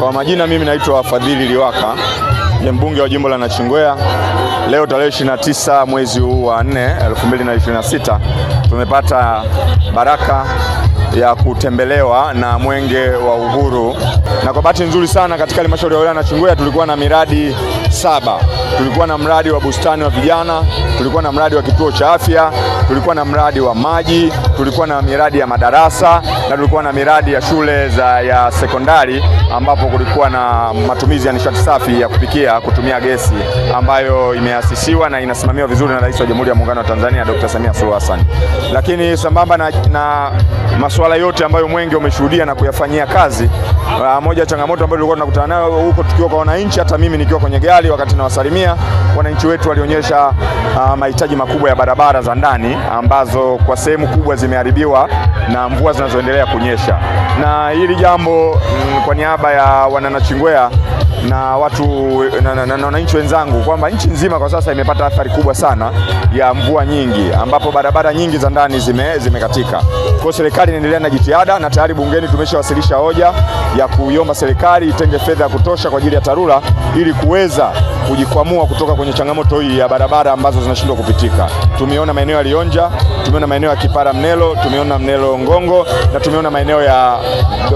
Kwa majina mimi naitwa Fadhili Liwaka, ni mbunge wa jimbo la Nachingwea. Leo tarehe 29 mwezi huu wa 4 2026 tumepata baraka ya kutembelewa na Mwenge wa Uhuru, na kwa bahati nzuri sana katika halmashauri ya wilaya ya Nachingwea tulikuwa na miradi 7. Tulikuwa na mradi wa bustani wa vijana, tulikuwa na mradi wa kituo cha afya, tulikuwa na mradi wa maji, tulikuwa na miradi ya madarasa na tulikuwa na miradi ya shule ya sekondari, ambapo kulikuwa na matumizi ya nishati safi ya kupikia kutumia gesi ambayo imeasisiwa na inasimamiwa vizuri na Rais wa Jamhuri ya Muungano wa Tanzania Dr. Samia Suluhu Hassan. Lakini sambamba na masuala yote ambayo Mwenge umeshuhudia na kuyafanyia kazi, moja ya changamoto ambayo tulikuwa tunakutana nayo huko tukiwa kwa wananchi, hata mimi nikiwa kwenye gari wakati nawasalimia wananchi wetu, walionyesha mahitaji makubwa ya barabara za ndani ambazo kwa sehemu kubwa zimeharibiwa na mvua zinazoendelea kunyesha. Na hili jambo kwa niaba ya wananachingwea na watu na wananchi wenzangu kwamba nchi nzima kwa sasa imepata athari kubwa sana ya mvua nyingi, ambapo barabara nyingi za ndani zimekatika. Kwa serikali inaendelea na jitihada, na tayari bungeni tumeshawasilisha hoja ya kuiomba serikali itenge fedha ya kutosha kwa ajili ya TARURA ili kuweza kujikwamua kutoka kwenye changamoto hii ya barabara ambazo zinashindwa kupitika. Tumeona maeneo ya Lionja, tumeona maeneo ya Kipara Mnelo, tumeona Mnelo Ngongo, na tumeona maeneo ya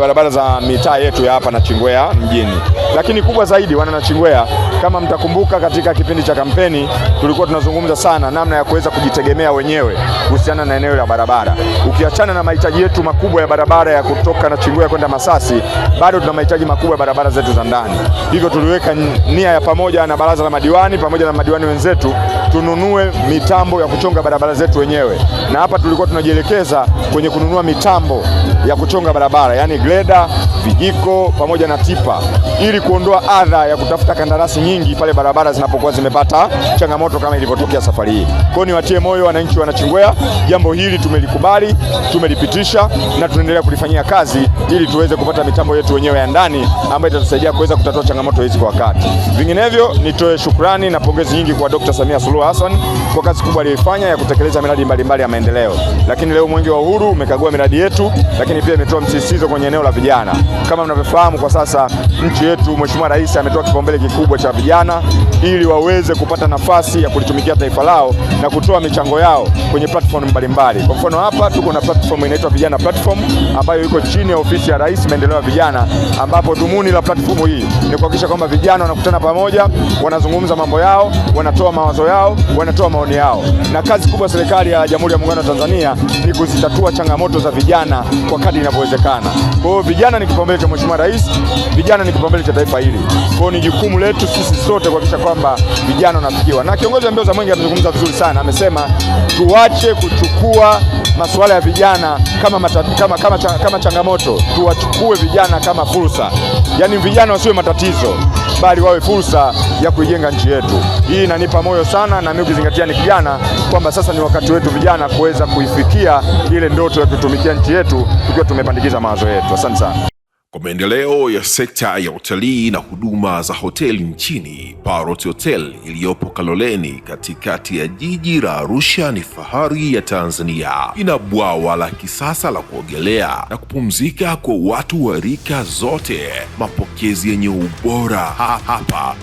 barabara za mitaa yetu ya hapa Nachingwea mjini. Lakini kubwa zaidi, wana Nachingwea, kama mtakumbuka, katika kipindi cha kampeni tulikuwa tunazungumza sana namna ya kuweza kujitegemea wenyewe kuhusiana na eneo la barabara. Ukiachana na mahitaji yetu makubwa ya barabara ya kutoka Nachingwea kwenda Masasi, bado tuna mahitaji makubwa ya barabara zetu za ndani. Hivyo tuliweka nia ya pamoja na baraza la madiwani pamoja na madiwani wenzetu tununue mitambo ya kuchonga barabara zetu wenyewe, na hapa tulikuwa tunajielekeza kwenye kununua mitambo ya kuchonga barabara, yani greda, vijiko pamoja na tipa, ili kuondoa adha ya kutafuta kandarasi nyingi pale barabara zinapokuwa zimepata changamoto kama ilivyotokea safari hii. Kwa hiyo niwatie moyo wananchi wa Nachingwea, jambo hili tumelikubali, tumelipitisha na tunaendelea kulifanyia kazi ili tuweze kupata mitambo yetu wenyewe ya ndani ambayo itatusaidia kuweza kutatua changamoto hizi kwa wakati. Vinginevyo nitoe shukrani na pongezi nyingi kwa Dr. Samia Suluhu Hassan kwa kazi kubwa aliyoifanya ya kutekeleza miradi mbalimbali ya maendeleo. Lakini leo Mwenge wa Uhuru umekagua miradi yetu, lakini pia imetoa msisitizo kwenye eneo la vijana. Kama mnavyofahamu, kwa sasa nchi yetu, Mheshimiwa Rais ametoa kipaumbele kikubwa cha vijana ili waweze kupata nafasi ya kulitumikia taifa lao na kutoa michango yao kwenye platform mbalimbali. Kwa mfano, hapa tuko na platform inaitwa Vijana Platform ambayo iko chini ya ofisi ya Rais Maendeleo ya Vijana, ambapo dhumuni la platform hii ni kuhakikisha kwamba vijana wanakutana pamoja, wanazungumza mambo yao, wanatoa mawazo yao, wanatoa maoni yao. Na kazi kubwa serikali ya Jamhuri ya Muungano wa Tanzania ni kuzitatua changamoto za vijana kwa kadri inavyowezekana. Kwa hiyo vijana ni kipaumbele cha Mheshimiwa Rais, vijana ni kipaumbele cha taifa hili. Kwa hiyo ni jukumu letu sisi sote kuhakikisha kwamba vijana wanafikiwa. Na kiongozi wa mbio za Mwenge amezungumza vizuri sana, amesema tuache kuchukua masuala ya vijana kama changamoto, tuwachukue vijana kama fursa. Yaani vijana wasiwe matatizo, bali wawe fursa ya kuijenga nchi yetu. Hii inanipa moyo sana, na mimi ukizingatia ni kijana, kwamba sasa ni wakati wetu vijana kuweza kuifikia ile ndoto ya kutumikia nchi yetu tukiwa tumepandikiza mawazo yetu. Asante sana. Kwa maendeleo ya sekta ya utalii na huduma za hoteli nchini, Parrot Hotel iliyopo Kaloleni katikati ya jiji la Arusha ni fahari ya Tanzania. Ina bwawa la kisasa la kuogelea na kupumzika kwa watu wa rika zote, mapokezi yenye ubora. Hapa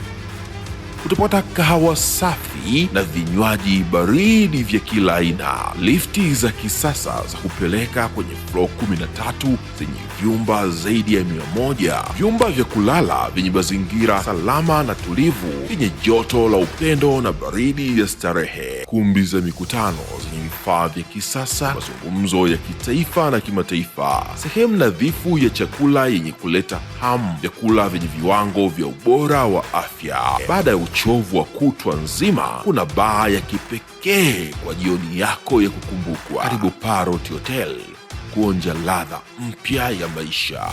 utapata kahawa safi na vinywaji baridi vya kila aina, lifti za kisasa za kupeleka kwenye floor 13 zenye vyumba zaidi ya 100, vyumba vya kulala vyenye mazingira salama na tulivu, vyenye joto la upendo na baridi ya starehe, kumbi za mikutano zenye vifaa vya kisasa, mazungumzo ya kitaifa na kimataifa, sehemu nadhifu ya chakula yenye kuleta hamu, vyakula vyenye viwango vya ubora wa afya. Baada ya uchovu wa kutwa nzima, kuna baa ya kipekee kwa jioni yako ya kukumbukwa. Karibu Parrot Hotel kuonja ladha mpya ya maisha.